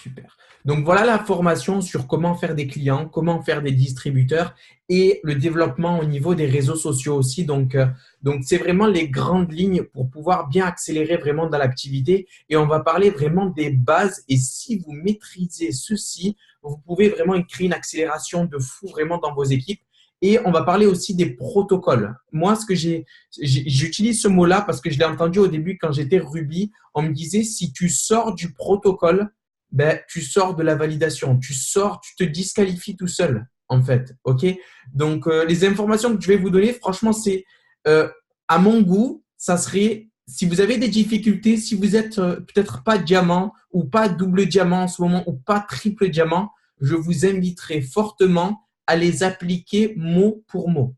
Super. Donc, voilà la formation sur comment faire des clients, comment faire des distributeurs et le développement au niveau des réseaux sociaux aussi. Donc c'est vraiment les grandes lignes pour pouvoir bien accélérer vraiment dans l'activité. Et on va parler vraiment des bases. Et si vous maîtrisez ceci, vous pouvez vraiment créer une accélération de fou vraiment dans vos équipes. Et on va parler aussi des protocoles. Moi, j'utilise ce mot-là parce que je l'ai entendu au début quand j'étais Ruby. On me disait, si tu sors du protocole, ben, tu sors de la validation, tu te disqualifies tout seul, en fait. OK? Donc, les informations que je vais vous donner, franchement, c'est euh, à mon goût, ça serait si vous avez des difficultés, si vous êtes peut-être pas diamant ou pas double diamant en ce moment ou pas triple diamant, je vous inviterai fortement à les appliquer mot pour mot.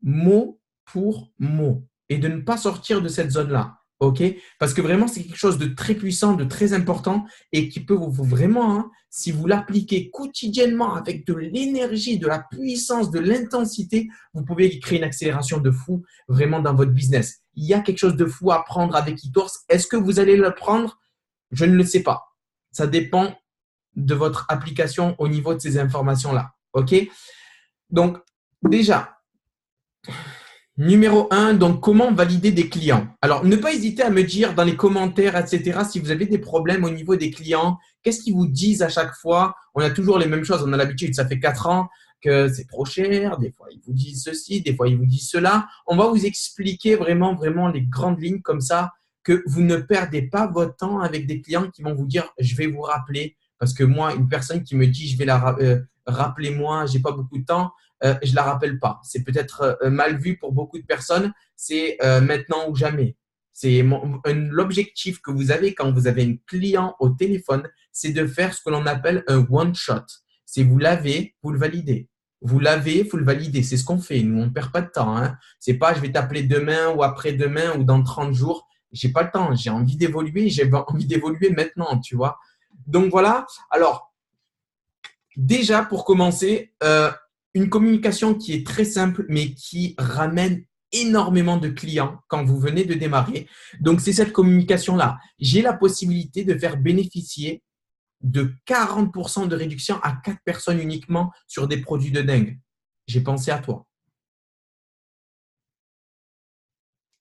Mot pour mot. Et de ne pas sortir de cette zone-là. OK? Parce que vraiment, c'est quelque chose de très puissant, de très important et qui peut vous vraiment, hein, si vous l'appliquez quotidiennement avec de l'énergie, de la puissance, de l'intensité, vous pouvez créer une accélération de fou vraiment dans votre business. Il y a quelque chose de fou à prendre avec eTours. Est-ce que vous allez le prendre? Je ne le sais pas. Ça dépend de votre application au niveau de ces informations-là. OK? Donc, déjà, numéro un, donc comment valider des clients? Alors, ne pas hésiter à me dire dans les commentaires, etc., si vous avez des problèmes au niveau des clients, qu'est-ce qu'ils vous disent à chaque fois? On a toujours les mêmes choses, on a l'habitude, ça fait 4 ans que c'est trop cher, des fois ils vous disent ceci, des fois ils vous disent cela. On va vous expliquer vraiment, vraiment les grandes lignes comme ça, que vous ne perdez pas votre temps avec des clients qui vont vous dire, je vais vous rappeler, parce que moi, une personne qui me dit, je vais rappeler moi, j'ai pas beaucoup de temps, je la rappelle pas. C'est peut-être mal vu pour beaucoup de personnes. C'est maintenant ou jamais. C'est l'objectif que vous avez quand vous avez un client au téléphone, c'est de faire ce que l'on appelle un one shot. C'est vous l'avez, vous le validez. Vous l'avez, vous le validez. C'est ce qu'on fait. Nous, on ne perd pas de temps. Hein. C'est pas je vais t'appeler demain ou après-demain ou dans 30 jours. J'ai pas le temps. J'ai envie d'évoluer. J'ai envie d'évoluer maintenant, tu vois. Donc voilà. Alors, déjà, pour commencer, une communication qui est très simple, mais qui ramène énormément de clients quand vous venez de démarrer. Donc, c'est cette communication-là. J'ai la possibilité de faire bénéficier de 40% de réduction à 4 personnes uniquement sur des produits de dingue. J'ai pensé à toi.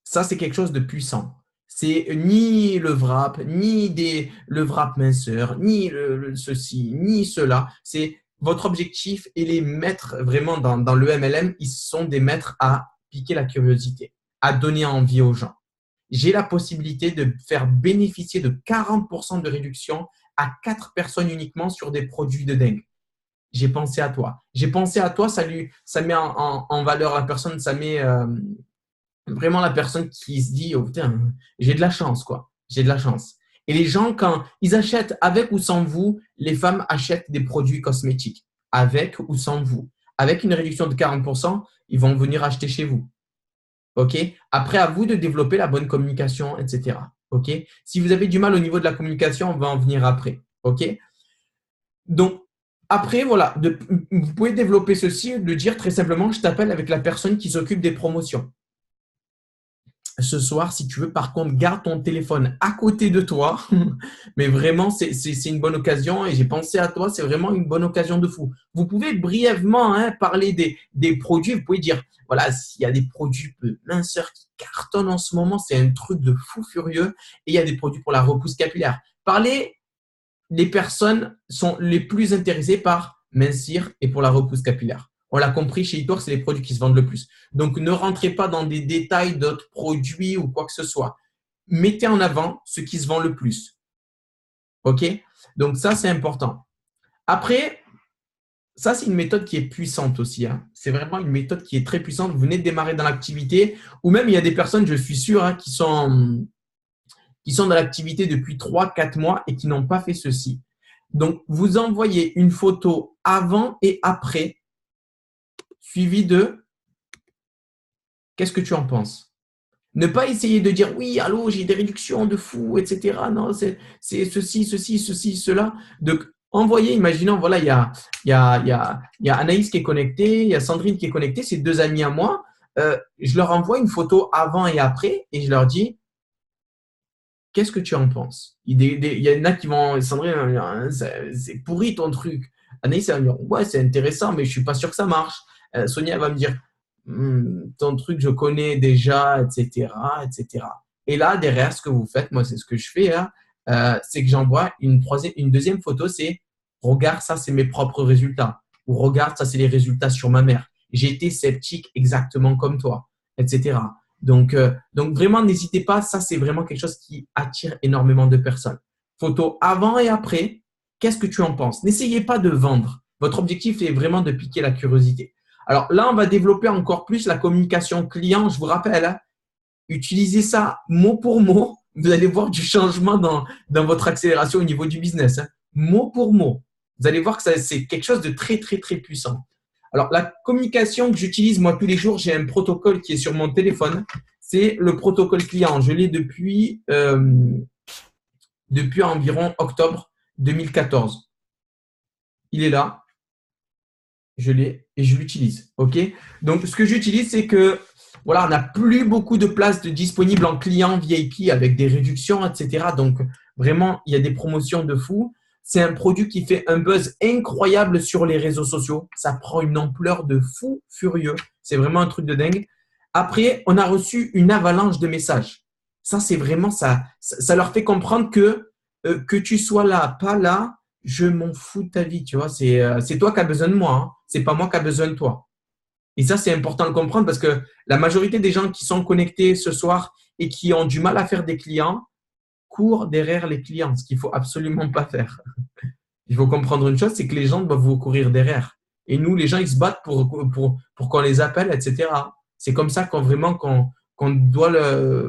Ça, c'est quelque chose de puissant. C'est ni le wrap, le wrap minceur, ni ceci, ni cela. C'est votre objectif et les maîtres vraiment dans le MLM, ils sont des maîtres à piquer la curiosité, à donner envie aux gens. J'ai la possibilité de faire bénéficier de 40% de réduction à 4 personnes uniquement sur des produits de dingue. J'ai pensé à toi. J'ai pensé à toi, ça met en valeur la personne, ça met vraiment la personne qui se dit, oh putain, j'ai de la chance, quoi. J'ai de la chance. Et les gens, quand ils achètent avec ou sans vous, les femmes achètent des produits cosmétiques, avec ou sans vous. Avec une réduction de 40%, ils vont venir acheter chez vous. OK? Après, à vous de développer la bonne communication, etc. OK? Si vous avez du mal au niveau de la communication, on va en venir après. OK? Donc, après, voilà, vous pouvez développer ceci, de dire très simplement, je t'appelle avec la personne qui s'occupe des promotions. Ce soir, si tu veux, par contre, garde ton téléphone à côté de toi. Mais vraiment, c'est une bonne occasion et j'ai pensé à toi. C'est vraiment une bonne occasion de fou. Vous pouvez brièvement parler des produits. Vous pouvez dire, voilà, s'il y a des produits minceurs qui cartonnent en ce moment, c'est un truc de fou furieux. Et il y a des produits pour la repousse capillaire. Parlez, les personnes sont les plus intéressées par mincir et pour la repousse capillaire. On l'a compris, chez eTours, c'est les produits qui se vendent le plus. Donc, ne rentrez pas dans des détails d'autres produits ou quoi que ce soit. Mettez en avant ce qui se vend le plus. OK? Donc, ça, c'est important. Après, ça, c'est une méthode qui est puissante aussi. Hein. C'est vraiment une méthode qui est très puissante. Vous venez de démarrer dans l'activité ou même il y a des personnes, je suis sûr, hein, qui sont dans l'activité depuis 3-4 mois et qui n'ont pas fait ceci. Donc, vous envoyez une photo avant et après suivi de qu'est-ce que tu en penses? Ne pas essayer de dire oui, allô, j'ai des réductions de fou, etc. Non, c'est ceci, cela. Donc, envoyer, imaginons, voilà, il y a Anaïs qui est connectée, il y a Sandrine qui est connectée, c'est 2 amis à moi. Je leur envoie une photo avant et après et je leur dis qu'est-ce que tu en penses? Il y en a qui vont, Sandrine, c'est pourri ton truc. Anaïs, elle va me dire, ouais, c'est intéressant, mais je suis pas sûr que ça marche. Sonia elle va me dire, ton truc, je connais déjà, etc., etc. Et là, derrière, ce que vous faites, moi, c'est ce que je fais, hein, c'est que j'envoie une deuxième photo, c'est regarde, ça, c'est mes propres résultats. Ou regarde, ça, c'est les résultats sur ma mère. J'ai été sceptique exactement comme toi, etc. Donc vraiment, n'hésitez pas. Ça, c'est vraiment quelque chose qui attire énormément de personnes. Photo avant et après. Qu'est-ce que tu en penses? N'essayez pas de vendre. Votre objectif est vraiment de piquer la curiosité. Alors là, on va développer encore plus la communication client. Je vous rappelle, hein, utilisez ça mot pour mot. Vous allez voir du changement dans votre accélération au niveau du business, hein. Mot pour mot. Vous allez voir que c'est quelque chose de très, très, très puissant. Alors, la communication que j'utilise moi tous les jours, j'ai un protocole qui est sur mon téléphone. C'est le protocole client. Je l'ai depuis environ octobre 2014. Il est là. Je l'ai et je l'utilise. OK? Donc, ce que j'utilise, c'est que voilà, on n'a plus beaucoup de places disponibles en client VIP avec des réductions, etc. Donc, vraiment, il y a des promotions de fou. C'est un produit qui fait un buzz incroyable sur les réseaux sociaux. Ça prend une ampleur de fou furieux. C'est vraiment un truc de dingue. Après, on a reçu une avalanche de messages. Ça, c'est vraiment ça. Ça leur fait comprendre que tu sois là, pas là, je m'en fous de ta vie. Tu vois, c'est toi qui as besoin de moi. Hein. C'est pas moi qui a besoin de toi. Et ça, c'est important de le comprendre parce que la majorité des gens qui sont connectés ce soir et qui ont du mal à faire des clients courent derrière les clients, ce qu'il faut absolument pas faire. Il faut comprendre une chose, c'est que les gens doivent vous courir derrière. Et nous, les gens, ils se battent pour qu'on les appelle, etc. C'est comme ça qu'on doit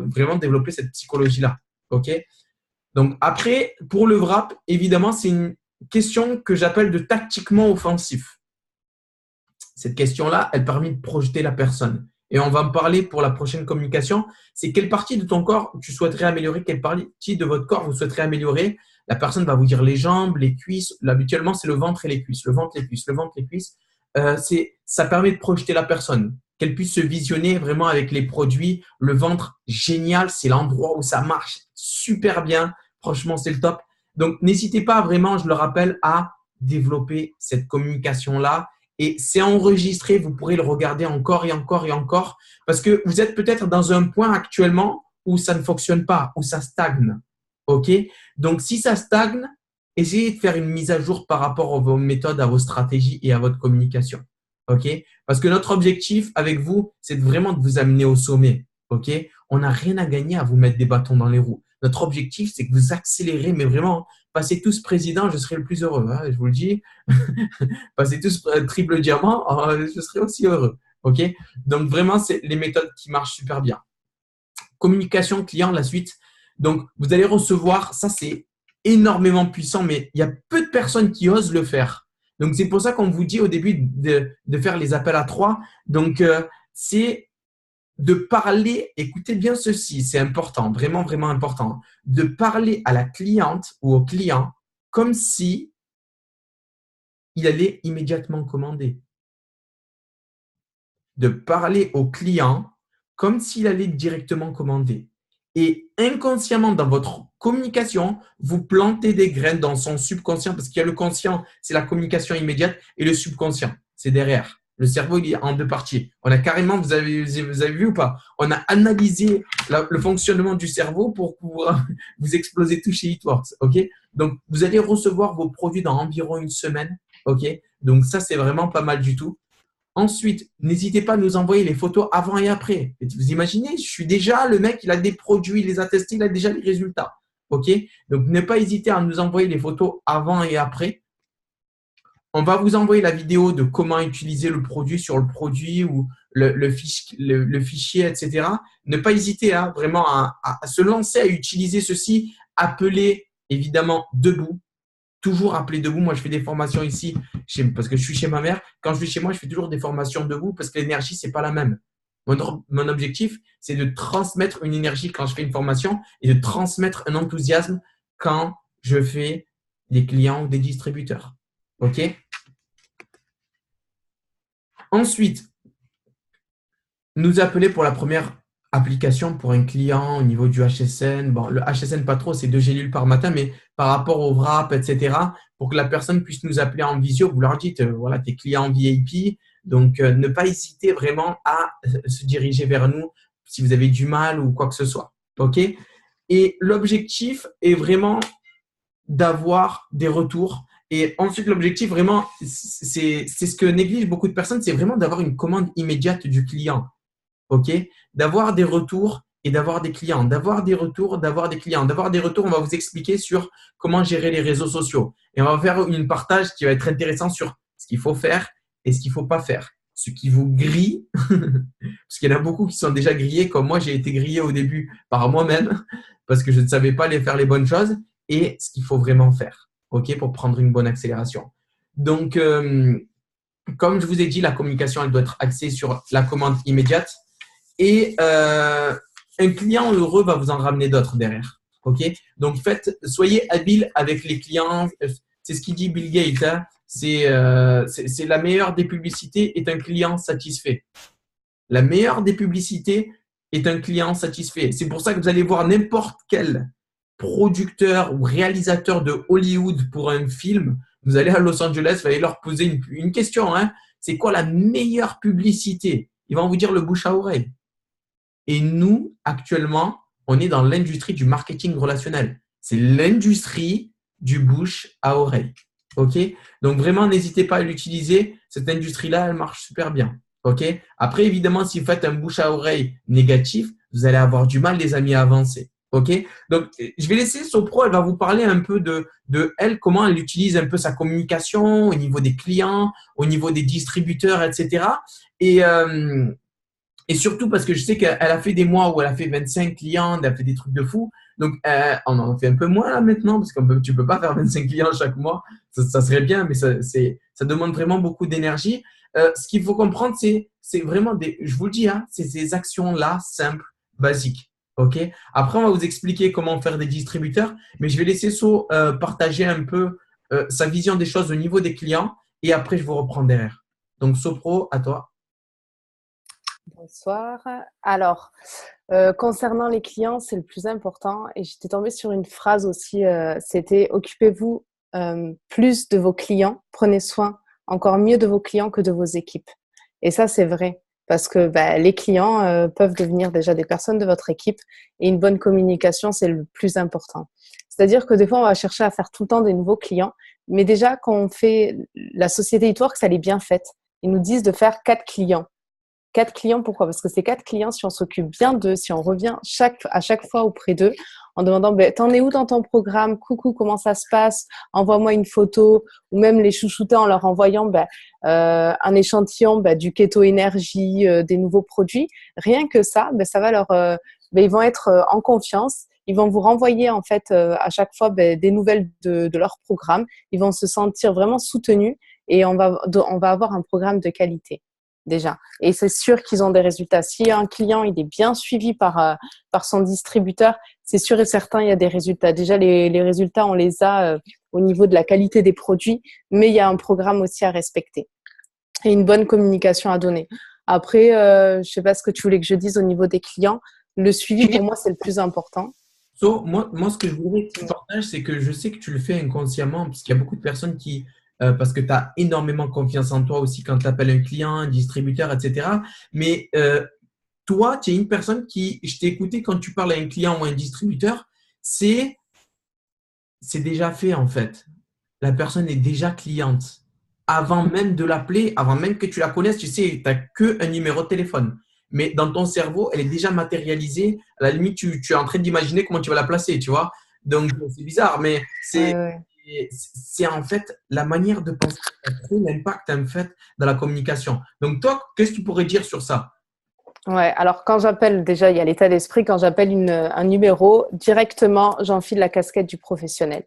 vraiment développer cette psychologie-là. OK? Donc après, pour le wrap, évidemment, c'est une question que j'appelle de tactiquement offensif. Cette question-là, elle permet de projeter la personne. Et on va en parler pour la prochaine communication. C'est quelle partie de ton corps tu souhaiterais améliorer, quelle partie de votre corps vous souhaiterez améliorer. La personne va vous dire les jambes, les cuisses. Habituellement, c'est le ventre et les cuisses. Le ventre, les cuisses, le ventre, les cuisses. Ça permet de projeter la personne, qu'elle puisse se visionner vraiment avec les produits. Le ventre, génial, c'est l'endroit où ça marche super bien. Franchement, c'est le top. Donc, n'hésitez pas vraiment, je le rappelle, à développer cette communication-là. Et c'est enregistré, vous pourrez le regarder encore et encore et encore parce que vous êtes peut-être dans un point actuellement où ça ne fonctionne pas, où ça stagne. OK? Donc, si ça stagne, essayez de faire une mise à jour par rapport à vos méthodes, à vos stratégies et à votre communication. OK? Parce que notre objectif avec vous, c'est vraiment de vous amener au sommet. OK? On n'a rien à gagner à vous mettre des bâtons dans les roues. Notre objectif, c'est que vous accélérez, mais vraiment, passez tous président, je serai le plus heureux. Hein, je vous le dis. Passez tous triple diamant, je serai aussi heureux. OK? Donc, vraiment, c'est les méthodes qui marchent super bien. Communication client, la suite. Donc, vous allez recevoir, ça, c'est énormément puissant, mais il y a peu de personnes qui osent le faire. Donc, c'est pour ça qu'on vous dit au début de faire les appels à 3. Donc, c'est de parler, écoutez bien ceci, c'est important, vraiment, vraiment important, de parler à la cliente ou au client comme si il allait immédiatement commander. De parler au client comme s'il allait directement commander. Et inconsciemment, dans votre communication, vous plantez des graines dans son subconscient parce qu'il y a le conscient, c'est la communication immédiate, et le subconscient, c'est derrière. Le cerveau, il est en deux parties. On a carrément, vous avez vu ou pas? On a analysé le fonctionnement du cerveau pour pouvoir vous exploser tout chez Eatworks. OK? Donc, vous allez recevoir vos produits dans environ une semaine. OK? Donc, ça, c'est vraiment pas mal du tout. Ensuite, n'hésitez pas à nous envoyer les photos avant et après. Et vous imaginez, je suis déjà le mec, il a des produits, il les a testés, il a déjà les résultats. OK? Donc, ne pas hésiter à nous envoyer les photos avant et après. On va vous envoyer la vidéo de comment utiliser le produit sur le produit ou le fichier, etc. Ne pas hésiter vraiment à se lancer, à utiliser ceci. Appelez évidemment debout. Toujours appeler debout. Moi, je fais des formations ici parce que je suis chez ma mère. Quand je suis chez moi, je fais toujours des formations debout parce que l'énergie, c'est pas la même. Mon objectif, c'est de transmettre une énergie quand je fais une formation et de transmettre un enthousiasme quand je fais des clients ou des distributeurs. OK? Ensuite, nous appeler pour la première application pour un client au niveau du HSN. Bon, le HSN, pas trop, c'est 2 gélules par matin, mais par rapport au wrap, etc., pour que la personne puisse nous appeler en visio, vous leur dites, voilà, tes clients VIP. Donc, ne pas hésiter vraiment à se diriger vers nous si vous avez du mal ou quoi que ce soit. OK? Et l'objectif est vraiment d'avoir des retours. Et ensuite, l'objectif vraiment, c'est ce que négligent beaucoup de personnes, c'est vraiment d'avoir une commande immédiate du client. OK? D'avoir des retours et d'avoir des clients, d'avoir des retours, d'avoir des clients, d'avoir des retours. On va vous expliquer sur comment gérer les réseaux sociaux. Et on va faire une partage qui va être intéressant sur ce qu'il faut faire et ce qu'il ne faut pas faire. Ce qui vous grille, parce qu'il y en a beaucoup qui sont déjà grillés, comme moi, j'ai été grillé au début par moi-même parce que je ne savais pas faire les bonnes choses et ce qu'il faut vraiment faire, OK, pour prendre une bonne accélération. Donc, comme je vous ai dit, la communication, elle doit être axée sur la commande immédiate. Et un client heureux va vous en ramener d'autres derrière. OK? Donc, soyez habile avec les clients. C'est ce qu'il dit Bill Gates. Hein? C'est la meilleure des publicités est un client satisfait. La meilleure des publicités est un client satisfait. C'est pour ça que vous allez voir n'importe quel producteur ou réalisateur de Hollywood pour un film. Vous allez à Los Angeles, vous allez leur poser une question. Hein? C'est quoi la meilleure publicité? Ils vont vous dire le bouche à oreille. Et nous, actuellement, on est dans l'industrie du marketing relationnel. C'est l'industrie du bouche à oreille. OK? Donc, vraiment, n'hésitez pas à l'utiliser. Cette industrie-là, elle marche super bien. OK? Après, évidemment, si vous faites un bouche à oreille négatif, vous allez avoir du mal, les amis, à avancer. OK? Donc, je vais laisser Sopro, elle va vous parler un peu de elle, comment elle utilise un peu sa communication au niveau des clients, au niveau des distributeurs, etc. Et surtout parce que je sais qu'elle a fait des mois où elle a fait 25 clients, elle a fait des trucs de fou. Donc, on en fait un peu moins là maintenant parce que tu peux pas faire 25 clients chaque mois. Ça serait bien, mais ça demande vraiment beaucoup d'énergie. Ce qu'il faut comprendre, c'est vraiment je vous le dis, hein, c'est ces actions-là simples, basiques. OK? Après, on va vous expliquer comment faire des distributeurs, mais je vais laisser So partager un peu sa vision des choses au niveau des clients et après, je vous reprends derrière. Donc, Sopro, à toi. Bonsoir. Alors, concernant les clients, c'est le plus important. Et j'étais tombée sur une phrase aussi, c'était « Occupez-vous plus de vos clients, prenez soin encore mieux de vos clients que de vos équipes ». Et ça, c'est vrai. Parce que les clients peuvent devenir déjà des personnes de votre équipe et une bonne communication, c'est le plus important. C'est-à-dire que des fois, on va chercher à faire tout le temps des nouveaux clients. Mais déjà, quand on fait la société Eatworks, elle est bien faite. Ils nous disent de faire 4 clients. 4 clients, pourquoi? Parce que ces 4 clients, si on s'occupe bien d'eux, si on revient à chaque fois auprès d'eux, en demandant t'en es où dans ton programme? Coucou, comment ça se passe? Envoie-moi une photo, ou même les chouchouter en leur envoyant un échantillon du Keto Énergie, des nouveaux produits. Rien que ça, ça va ils vont être en confiance. Ils vont vous renvoyer en fait à chaque fois des nouvelles de leur programme. Ils vont se sentir vraiment soutenus et on va avoir un programme de qualité. Déjà. Et c'est sûr qu'ils ont des résultats. Si un client il est bien suivi par son distributeur, c'est sûr et certain, il y a des résultats. Déjà, les résultats, on les a au niveau de la qualité des produits, mais il y a un programme aussi à respecter et une bonne communication à donner. Après, je ne sais pas ce que tu voulais que je dise au niveau des clients. Le suivi, pour moi, c'est le plus important. Moi, ce que je voudrais que tu partages, c'est que je sais que tu le fais inconsciemment, parce qu'il y a beaucoup de personnes qui, parce que tu as énormément confiance en toi aussi quand tu appelles un client, un distributeur, etc. Mais toi, tu es une personne qui, je t'ai écouté quand tu parles à un client ou à un distributeur, c'est déjà fait en fait. La personne est déjà cliente. Avant même de l'appeler, avant même que tu la connaisses, tu sais, tu n'as qu'un numéro de téléphone. Mais dans ton cerveau, elle est déjà matérialisée. À la limite, tu es en train d'imaginer comment tu vas la placer, tu vois. Donc, c'est bizarre, mais c'est en fait la manière de penser qui crée l'impact en fait dans la communication. Donc, toi, qu'est-ce que tu pourrais dire sur ça? Ouais, alors quand j'appelle, déjà, il y a l'état d'esprit. Quand j'appelle un numéro, directement, j'enfile la casquette du professionnel.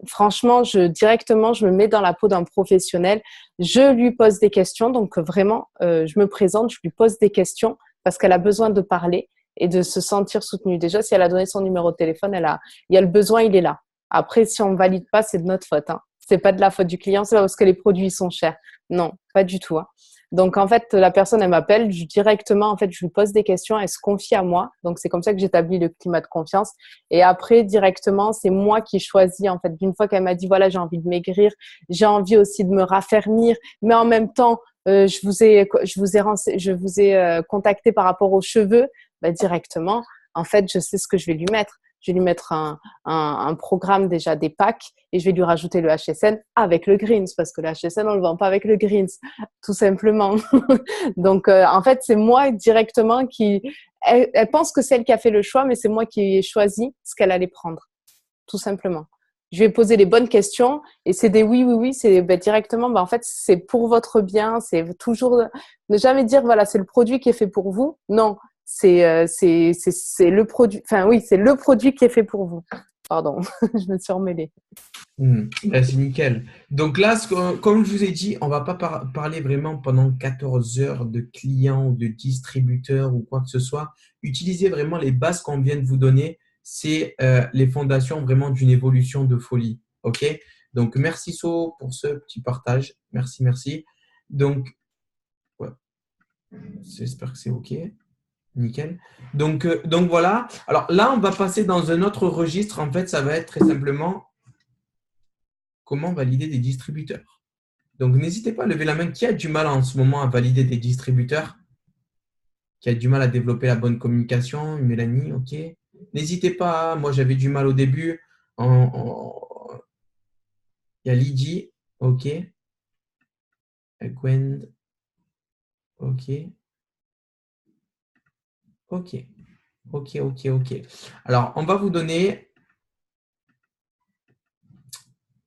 Franchement, directement, je me mets dans la peau d'un professionnel. Je lui pose des questions. Donc, vraiment, je me présente, je lui pose des questions parce qu'elle a besoin de parler et de se sentir soutenue. Déjà, si elle a donné son numéro de téléphone, il y a le besoin, il est là. Après, si on ne valide pas, c'est de notre faute. Hein. C'est pas de la faute du client, c'est pas parce que les produits sont chers. Non, pas du tout. Hein. Donc, en fait, la personne, elle m'appelle directement, en fait, je lui pose des questions, elle se confie à moi. Donc, c'est comme ça que j'établis le climat de confiance. Et après, directement, c'est moi qui choisis, en fait, d'une fois qu'elle m'a dit, voilà, j'ai envie de maigrir, j'ai envie aussi de me raffermir, mais en même temps, je vous ai contacté par rapport aux cheveux, bah, directement, en fait, je sais ce que je vais lui mettre. Je vais lui mettre un programme déjà des packs et je vais lui rajouter le HSN avec le greens parce que le HSN, on ne le vend pas avec le greens, tout simplement. Donc, en fait, c'est moi directement qui… Elle pense que c'est elle qui a fait le choix, mais c'est moi qui ai choisi ce qu'elle allait prendre, tout simplement. Je vais poser les bonnes questions et c'est des oui, oui, oui. C'est directement, en fait, c'est pour votre bien. C'est toujours ne jamais dire, voilà, c'est le produit qui est fait pour vous. Non, c'est le produit. Enfin, oui, c'est le produit qui est fait pour vous. Pardon, je me suis emmêlée. C'est nickel. Donc là, comme je vous ai dit, on ne va pas parler vraiment pendant 14 heures de clients ou de distributeurs ou quoi que ce soit. Utilisez vraiment les bases qu'on vient de vous donner. C'est les fondations vraiment d'une évolution de folie. OK? Donc, merci So pour ce petit partage. Merci, merci. Donc, ouais, j'espère que c'est OK. Nickel. Donc voilà. Alors là, on va passer dans un autre registre. En fait, ça va être très simplement comment valider des distributeurs. Donc, n'hésitez pas à lever la main. Qui a du mal en ce moment à valider des distributeurs? Qui a du mal à développer la bonne communication? Mélanie, OK. N'hésitez pas. Moi, j'avais du mal au début. Il y a Lydie, OK. Gwen, OK. OK. OK, OK, OK. Alors, on va vous donner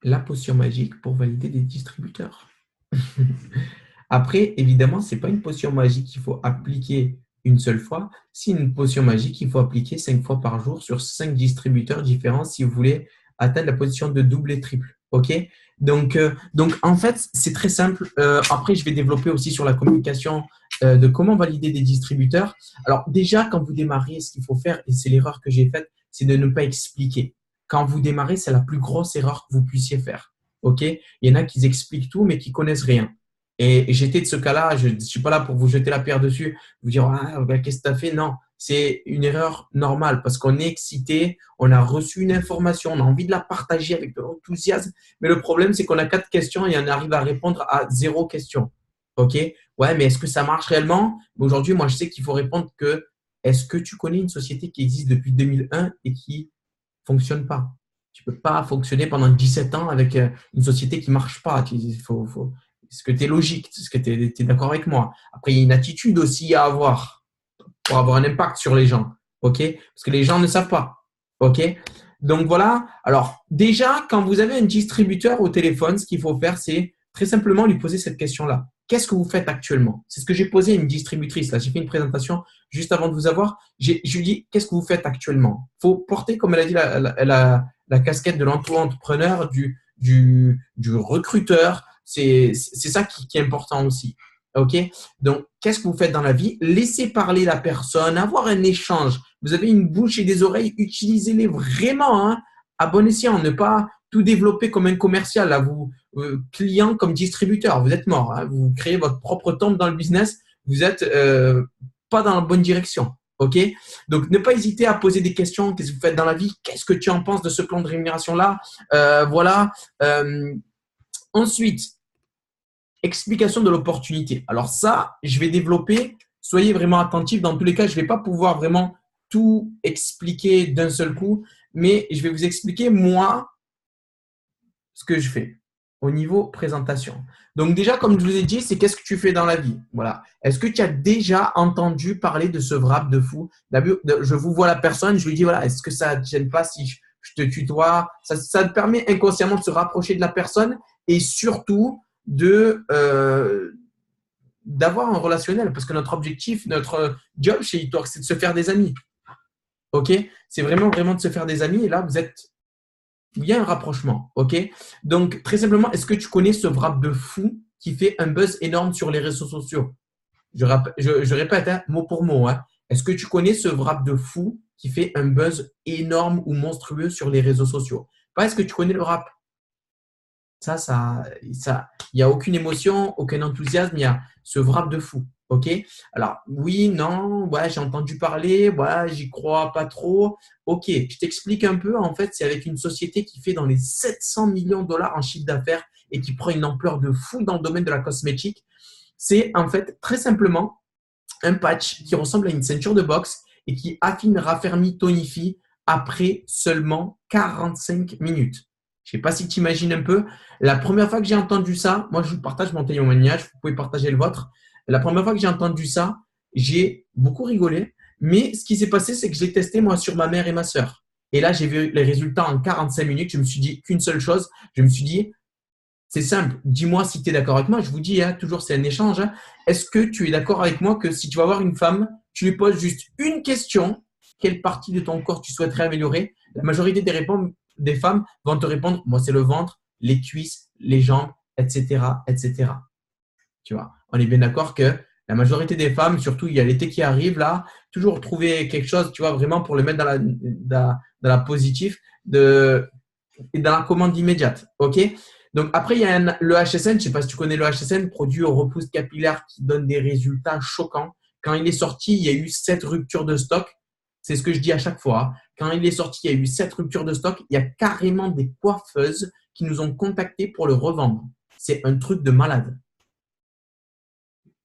la potion magique pour valider des distributeurs. Après, évidemment, ce n'est pas une potion magique qu'il faut appliquer une seule fois. C'est une potion magique qu'il faut appliquer 5 fois par jour sur 5 distributeurs différents si vous voulez atteindre la position de double et triple. OK? Donc, en fait, c'est très simple. Après, je vais développer aussi sur la communication de comment valider des distributeurs. Alors, déjà, quand vous démarrez, ce qu'il faut faire, et c'est l'erreur que j'ai faite, c'est de ne pas expliquer. Quand vous démarrez, c'est la plus grosse erreur que vous puissiez faire. OK? Il y en a qui expliquent tout, mais qui connaissent rien. Et j'étais de ce cas-là, je ne suis pas là pour vous jeter la pierre dessus, vous dire ah, ben, qu'est-ce que tu as fait? Non, c'est une erreur normale parce qu'on est excité, on a reçu une information, on a envie de la partager avec de l'enthousiasme, mais le problème c'est qu'on a 4 questions et on arrive à répondre à 0 question. OK? Ouais, mais est-ce que ça marche réellement? Aujourd'hui, moi je sais qu'il faut répondre que est-ce que tu connais une société qui existe depuis 2001 et qui ne fonctionne pas? Tu ne peux pas fonctionner pendant 17 ans avec une société qui ne marche pas. Est-ce que tu es logique? Est-ce que tu es d'accord avec moi? Après, il y a une attitude aussi à avoir pour avoir un impact sur les gens. OK? Parce que les gens ne savent pas. OK? Donc voilà. Alors, déjà, quand vous avez un distributeur au téléphone, ce qu'il faut faire, c'est très simplement lui poser cette question-là. Qu'est-ce que vous faites actuellement? C'est ce que j'ai posé à une distributrice. Là, j'ai fait une présentation juste avant de vous avoir. Je lui dis, qu'est-ce que vous faites actuellement? Il faut porter, comme elle a dit, la casquette de l'entrepreneur, du recruteur. C'est ça qui est important aussi. OK? Donc, qu'est-ce que vous faites dans la vie? Laissez parler la personne, avoir un échange. Vous avez une bouche et des oreilles, utilisez-les vraiment hein, à bon escient. Ne pas tout développer comme un commercial, là, vous, client comme distributeur. Vous êtes mort. Hein, vous créez votre propre tombe dans le business. Vous n'êtes pas dans la bonne direction. OK? Donc, ne pas hésiter à poser des questions. Qu'est-ce que vous faites dans la vie? Qu'est-ce que tu en penses de ce plan de rémunération-là? Voilà. Ensuite, explication de l'opportunité. Alors ça, je vais développer. Soyez vraiment attentifs. Dans tous les cas, je ne vais pas pouvoir vraiment tout expliquer d'un seul coup, mais je vais vous expliquer, moi, ce que je fais au niveau présentation. Donc déjà, comme je vous ai dit, c'est qu'est-ce que tu fais dans la vie? Voilà. Est-ce que tu as déjà entendu parler de ce wrap de fou? Je vous vois la personne, je lui dis, voilà, est-ce que ça ne te gêne pas si je te tutoie? Ça te permet inconsciemment de se rapprocher de la personne et surtout d'avoir un relationnel parce que notre objectif, notre job chez eTalk, c'est de se faire des amis. OK? C'est vraiment de se faire des amis et là, il y a un rapprochement. OK? Donc, très simplement, est-ce que tu connais ce wrap de fou qui fait un buzz énorme sur les réseaux sociaux? Je répète, hein, mot pour mot. Hein. Est-ce que tu connais ce wrap de fou qui fait un buzz énorme ou monstrueux sur les réseaux sociaux? Pas est-ce que tu connais le rap? il n'y a aucune émotion, aucun enthousiasme, il y a ce wrap de fou. OK? Alors, oui, non, ouais, j'ai entendu parler, ouais, j'y crois pas trop. OK, je t'explique un peu. En fait, c'est avec une société qui fait dans les 700 millions de dollars en chiffre d'affaires et qui prend une ampleur de fou dans le domaine de la cosmétique. C'est en fait très simplement un patch qui ressemble à une ceinture de boxe et qui affine, raffermit, tonifie après seulement 45 minutes. Je ne sais pas si tu imagines un peu. La première fois que j'ai entendu ça, moi je vous partage mon témoignage, vous pouvez partager le vôtre. La première fois que j'ai entendu ça, j'ai beaucoup rigolé. Mais ce qui s'est passé, c'est que je l'ai testé moi sur ma mère et ma sœur. Et là, j'ai vu les résultats en 45 minutes. Je me suis dit qu'une seule chose. Je me suis dit, c'est simple. Dis-moi si tu es d'accord avec moi. Je vous dis, hein, toujours, c'est un échange. Hein. Est-ce que tu es d'accord avec moi que si tu vas voir une femme, tu lui poses juste une question, quelle partie de ton corps tu souhaiterais améliorer? La majorité des femmes vont te répondre, moi, c'est le ventre, les cuisses, les jambes, etc., etc. Tu vois, on est bien d'accord que la majorité des femmes, surtout il y a l'été qui arrive là, toujours trouver quelque chose, tu vois, vraiment pour le mettre dans la positive et dans la commande immédiate. OK? Donc après, il y a le HSN, je ne sais pas si tu connais le HSN, produit au repousse capillaire qui donne des résultats choquants. Quand il est sorti, il y a eu 7 ruptures de stock. C'est ce que je dis à chaque fois. Quand il est sorti, il y a eu 7 ruptures de stock. Il y a carrément des coiffeuses qui nous ont contactés pour le revendre. C'est un truc de malade.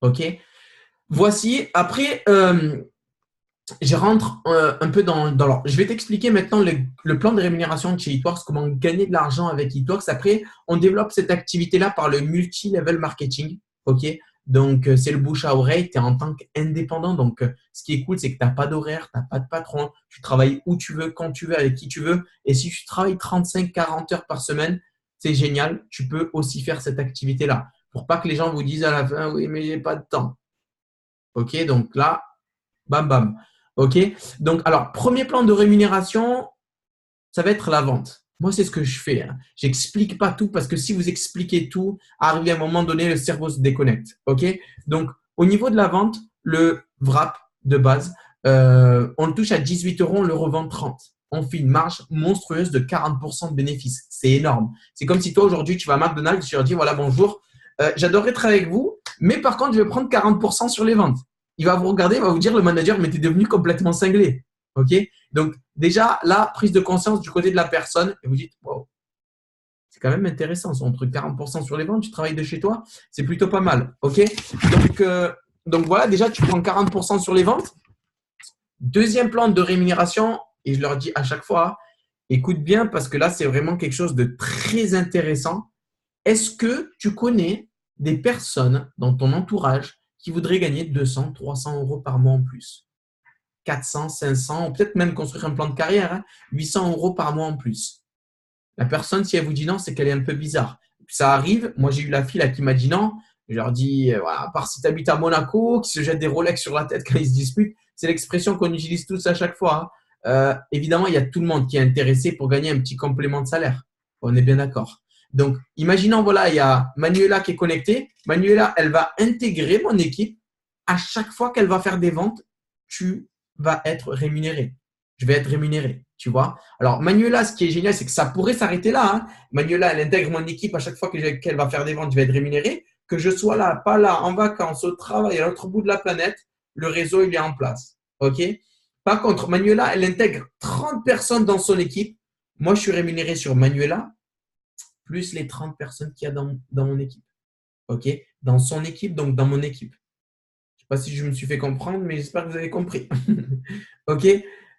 OK? Voici, après, je rentre un peu dans je vais t'expliquer maintenant le plan de rémunération de chez Eatworks, comment gagner de l'argent avec Eatworks. Après, on développe cette activité-là par le multi-level marketing. OK? Donc, c'est le bouche à oreille. Tu es en tant qu'indépendant. Donc, ce qui est cool, c'est que tu n'as pas d'horaire, tu n'as pas de patron. Tu travailles où tu veux, quand tu veux, avec qui tu veux. Et si tu travailles 35-40 heures par semaine, c'est génial. Tu peux aussi faire cette activité-là. Pour pas que les gens vous disent à la fin, oui, mais j'ai pas de temps. OK? Donc là, bam, bam. OK? Donc, alors, premier plan de rémunération, ça va être la vente. Moi, c'est ce que je fais. Hein. J'explique pas tout parce que si vous expliquez tout, arrivé à un moment donné, le cerveau se déconnecte. OK? Donc, au niveau de la vente, le wrap de base, on le touche à 18 euros, on le revend 30. On fait une marge monstrueuse de 40% de bénéfices. C'est énorme. C'est comme si toi, aujourd'hui, tu vas à McDonald's, tu leur dis, voilà, bonjour, j'adorerais travailler avec vous, mais par contre, je vais prendre 40% sur les ventes. Il va vous regarder, il va vous dire, le manager, mais tu es devenu complètement cinglé. OK? Donc, déjà, là, prise de conscience du côté de la personne, et vous dites, wow, c'est quand même intéressant, son truc 40% sur les ventes, tu travailles de chez toi, c'est plutôt pas mal. OK? Donc voilà, déjà, tu prends 40% sur les ventes. Deuxième plan de rémunération, et je leur dis à chaque fois, écoute bien parce que là, c'est vraiment quelque chose de très intéressant. Est-ce que tu connais des personnes dans ton entourage qui voudraient gagner 200, 300 euros par mois en plus? 400, 500, ou peut-être même construire un plan de carrière, hein, 800 euros par mois en plus. La personne, si elle vous dit non, c'est qu'elle est un peu bizarre. Ça arrive. Moi, j'ai eu la fille là qui m'a dit non. Je leur dis, voilà, à part si tu habites à Monaco, qui se jette des Rolex sur la tête quand ils se disputent, c'est l'expression qu'on utilise tous à chaque fois. Hein. Évidemment, il y a tout le monde qui est intéressé pour gagner un petit complément de salaire. On est bien d'accord. Donc, imaginons, voilà, il y a Manuela qui est connectée. Manuela, elle va intégrer mon équipe. À chaque fois qu'elle va faire des ventes, tu vas être rémunéré. Je vais être rémunéré, tu vois. Alors, Manuela, ce qui est génial, c'est que ça pourrait s'arrêter là. Hein. Manuela, elle intègre mon équipe à chaque fois qu'elle va faire des ventes, je vais être rémunéré. Que je sois là, pas là, en vacances, au travail, à l'autre bout de la planète, le réseau, il est en place. OK? Par contre, Manuela, elle intègre 30 personnes dans son équipe. Moi, je suis rémunéré sur Manuela, plus les 30 personnes qu'il y a dans mon équipe. OK? Dans son équipe, donc dans mon équipe. Je ne sais pas si je me suis fait comprendre, mais j'espère que vous avez compris. OK?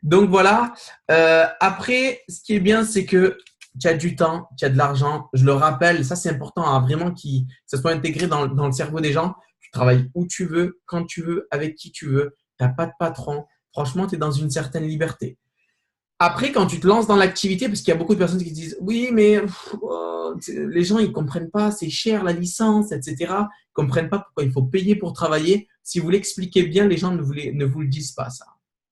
Donc voilà. Après, ce qui est bien, c'est que tu as du temps, tu as de l'argent. Je le rappelle, ça c'est important à vraiment que ça soit intégré dans le cerveau des gens. Tu travailles où tu veux, quand tu veux, avec qui tu veux. Tu n'as pas de patron. Franchement, tu es dans une certaine liberté. Après, quand tu te lances dans l'activité, parce qu'il y a beaucoup de personnes qui disent oui, mais les gens ils comprennent pas, c'est cher la licence, etc. Ils comprennent pas pourquoi il faut payer pour travailler. Si vous l'expliquez bien, les gens ne vous le disent pas ça.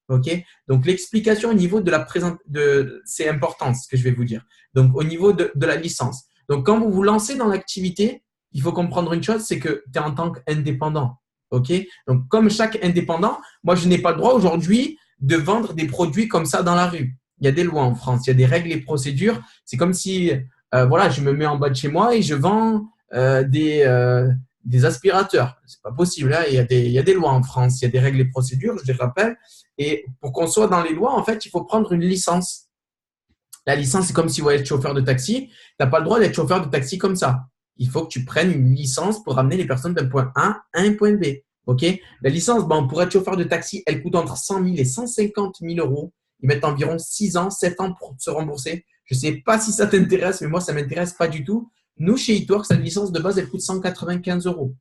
OK? Donc, l'explication au niveau de c'est important, ce que je vais vous dire. Donc, au niveau de la licence. Donc, quand vous vous lancez dans l'activité, il faut comprendre une chose, c'est que tu es en tant qu'indépendant. OK? Donc, comme chaque indépendant, moi, je n'ai pas le droit aujourd'hui de vendre des produits comme ça dans la rue. Il y a des lois en France, il y a des règles et procédures. C'est comme si voilà, je me mets en bas de chez moi et je vends des aspirateurs. C'est pas possible. Hein. Il y a des lois en France, il y a des règles et procédures, je les rappelle. Et pour qu'on soit dans les lois, en fait, il faut prendre une licence. La licence, c'est comme si vous voulez être chauffeur de taxi. Tu n'as pas le droit d'être chauffeur de taxi comme ça. Il faut que tu prennes une licence pour ramener les personnes d'un point A à un point B. OK? La licence, bon, pour être chauffeur de taxi, elle coûte entre 100 000 et 150 000 euros. Ils mettent environ 6 ans, 7 ans pour se rembourser. Je ne sais pas si ça t'intéresse, mais moi, ça ne m'intéresse pas du tout. Nous, chez eTworks, la licence de base, elle coûte 195 euros.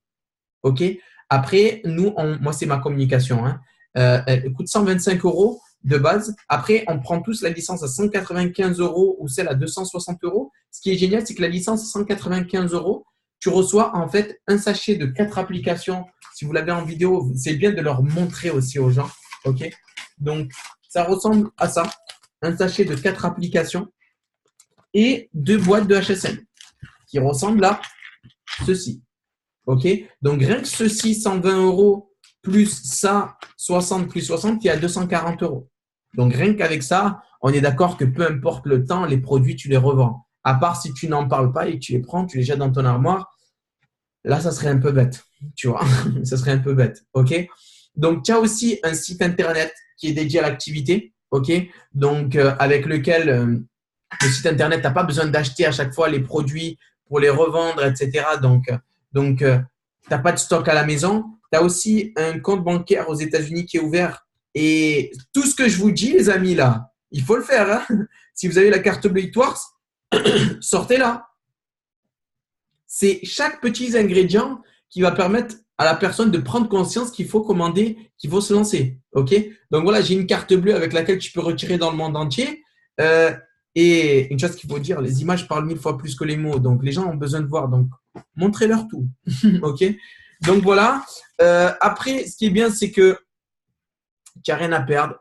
OK? Après, nous, moi, c'est ma communication. Hein. Elle coûte 125 euros de base. Après, on prend tous la licence à 195 euros ou celle à 260 euros. Ce qui est génial, c'est que la licence à 195 euros, tu reçois en fait un sachet de 4 applications. Si vous l'avez en vidéo, c'est bien de leur montrer aussi aux gens. OK? Donc, ça ressemble à ça. Un sachet de 4 applications et 2 boîtes de HSM qui ressemblent à ceci. OK? Donc, rien que ceci, 120 euros, plus ça, 60 plus 60, il y a 240 euros. Donc, rien qu'avec ça, on est d'accord que peu importe le temps, les produits, tu les revends. À part si tu n'en parles pas et que tu les prends, tu les jettes dans ton armoire. Là, ça serait un peu bête. Tu vois? Ça serait un peu bête. OK? Donc, tu as aussi un site internet qui est dédié à l'activité. OK? Donc, avec lequel le site internet, tu n'as pas besoin d'acheter à chaque fois les produits pour les revendre, etc. Donc, tu n'as pas de stock à la maison. Tu as aussi un compte bancaire aux États-Unis qui est ouvert. Et tout ce que je vous dis, les amis, là, il faut le faire. Hein. Si vous avez la carte bleue eTworks, sortez-la. C'est chaque petit ingrédient qui va permettre à la personne de prendre conscience qu'il faut commander, qu'il faut se lancer. OK? Donc voilà, j'ai une carte bleue avec laquelle tu peux retirer dans le monde entier. Et une chose qu'il faut dire, les images parlent 1000 fois plus que les mots. Donc les gens ont besoin de voir. Donc montrez-leur tout. OK? Donc voilà. Après, ce qui est bien, c'est que tu n'as rien à perdre.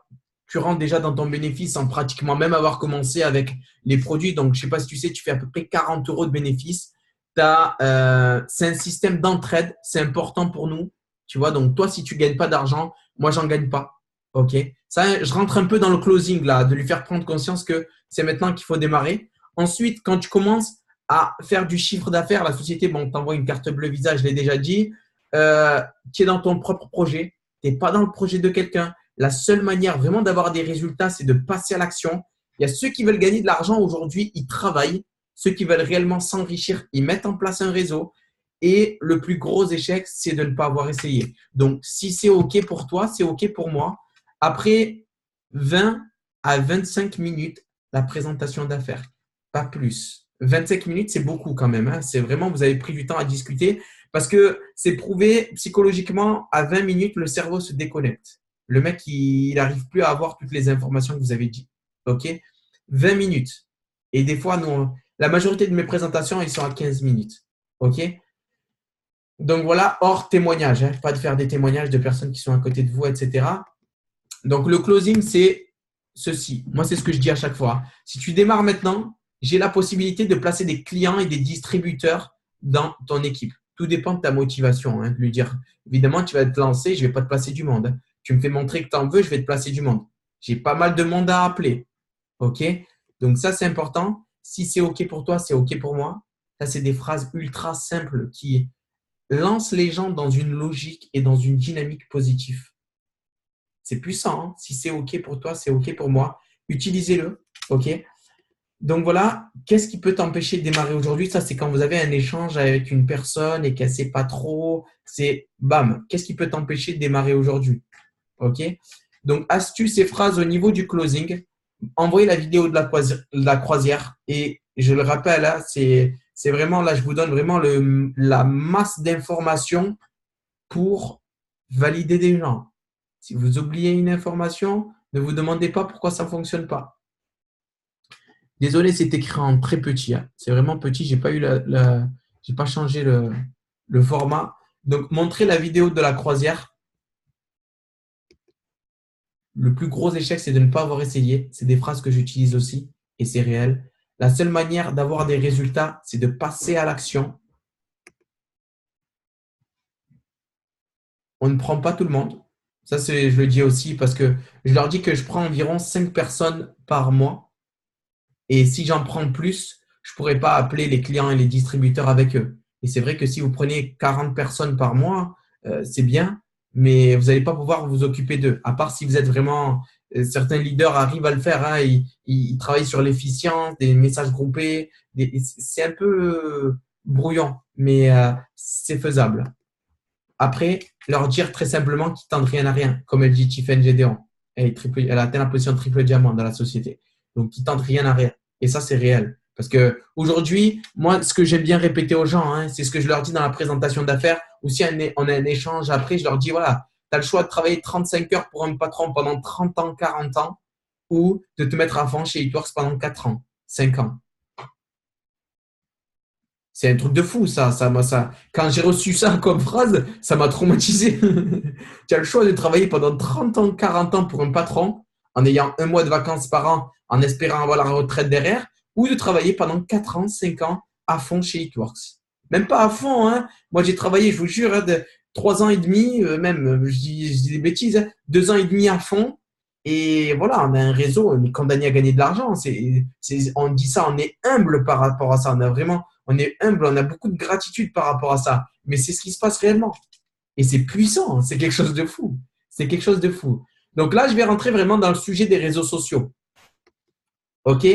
Tu rentres déjà dans ton bénéfice sans pratiquement même avoir commencé avec les produits. Donc, je ne sais pas si tu sais, tu fais à peu près 40 euros de bénéfice. C'est un système d'entraide. C'est important pour nous. Tu vois, donc toi, si tu ne gagnes pas d'argent, moi, j'en gagne pas. OK? Ça, je rentre un peu dans le closing là, de lui faire prendre conscience que c'est maintenant qu'il faut démarrer. Ensuite, quand tu commences à faire du chiffre d'affaires, la société, bon, t'envoie une carte bleue Visa, je l'ai déjà dit. Tu es dans ton propre projet. Tu n'es pas dans le projet de quelqu'un. La seule manière vraiment d'avoir des résultats, c'est de passer à l'action. Il y a ceux qui veulent gagner de l'argent aujourd'hui, ils travaillent. Ceux qui veulent réellement s'enrichir, ils mettent en place un réseau. Et le plus gros échec, c'est de ne pas avoir essayé. Donc, si c'est OK pour toi, c'est OK pour moi. Après 20 à 25 minutes, la présentation d'affaires, pas plus. 25 minutes, c'est beaucoup quand même. Hein. C'est vraiment, vous avez pris du temps à discuter parce que c'est prouvé psychologiquement, à 20 minutes, le cerveau se déconnecte. Le mec, il n'arrive plus à avoir toutes les informations que vous avez dit. OK? 20 minutes. Et des fois, nous, la majorité de mes présentations, ils sont à 15 minutes. OK? Donc voilà, hors témoignage. Hein, pas de faire des témoignages de personnes qui sont à côté de vous, etc. Donc le closing, c'est ceci. Moi, c'est ce que je dis à chaque fois. Si tu démarres maintenant, j'ai la possibilité de placer des clients et des distributeurs dans ton équipe. Tout dépend de ta motivation. Hein, de lui dire, évidemment, tu vas te lancer, je ne vais pas te placer du monde. Hein. Tu me fais montrer que tu en veux, je vais te placer du monde. J'ai pas mal de monde à appeler. OK? Donc ça, c'est important. Si c'est OK pour toi, c'est OK pour moi. Ça, c'est des phrases ultra simples qui lancent les gens dans une logique et dans une dynamique positive. C'est puissant. Hein? Si c'est OK pour toi, c'est OK pour moi. Utilisez-le. OK? Donc voilà, qu'est-ce qui peut t'empêcher de démarrer aujourd'hui? Ça, c'est quand vous avez un échange avec une personne et qu'elle ne sait pas trop. C'est bam, qu'est-ce qui peut t'empêcher de démarrer aujourd'hui? OK? Donc, astuce et phrases au niveau du closing. Envoyez la vidéo de la croisière. Et je le rappelle, là, c'est vraiment, là, je vous donne vraiment la masse d'informations pour valider des gens. Si vous oubliez une information, ne vous demandez pas pourquoi ça ne fonctionne pas. Désolé, c'est écrit en très petit. Hein. C'est vraiment petit. J'ai pas changé le format. Donc, montrez la vidéo de la croisière. Le plus gros échec, c'est de ne pas avoir essayé. C'est des phrases que j'utilise aussi et c'est réel. La seule manière d'avoir des résultats, c'est de passer à l'action. On ne prend pas tout le monde. Ça, je le dis aussi parce que je leur dis que je prends environ 5 personnes par mois. Et si j'en prends plus, je ne pourrais pas appeler les clients et les distributeurs avec eux. Et c'est vrai que si vous prenez 40 personnes par mois, c'est bien, mais vous n'allez pas pouvoir vous occuper d'eux. À part si vous êtes vraiment… certains leaders arrivent à le faire. Hein, ils travaillent sur l'efficience, des messages groupés. C'est un peu brouillon, mais c'est faisable. Après, leur dire très simplement qu'ils ne tentent rien à rien, comme elle dit Tiffen Gédéon. Elle a atteint la position triple diamant dans la société. Donc, ils ne tentent rien à rien. Et ça, c'est réel. Parce que aujourd'hui, moi, ce que j'aime bien répéter aux gens, hein, c'est ce que je leur dis dans la présentation d'affaires. Ou si on a un échange après, je leur dis, voilà, tu as le choix de travailler 35 heures pour un patron pendant 30 ans, 40 ans, ou de te mettre à fond chez Hitworks pendant 4 ans, 5 ans. C'est un truc de fou, ça. Quand j'ai reçu ça comme phrase, ça m'a traumatisé. Tu as le choix de travailler pendant 30 ans, 40 ans pour un patron, en ayant un mois de vacances par an, en espérant avoir la retraite derrière, ou de travailler pendant 4 ans, 5 ans à fond chez Hitworks. Même pas à fond, hein. Moi, j'ai travaillé, je vous jure, hein, de 3 ans et demi, même, je dis des bêtises, hein, 2 ans et demi à fond. Et voilà, on a un réseau, on est condamné à gagner de l'argent. On dit ça, on est humble par rapport à ça. On est humble, on a beaucoup de gratitude par rapport à ça. Mais c'est ce qui se passe réellement. Et c'est puissant, c'est quelque chose de fou. C'est quelque chose de fou. Donc là, je vais rentrer vraiment dans le sujet des réseaux sociaux. OK?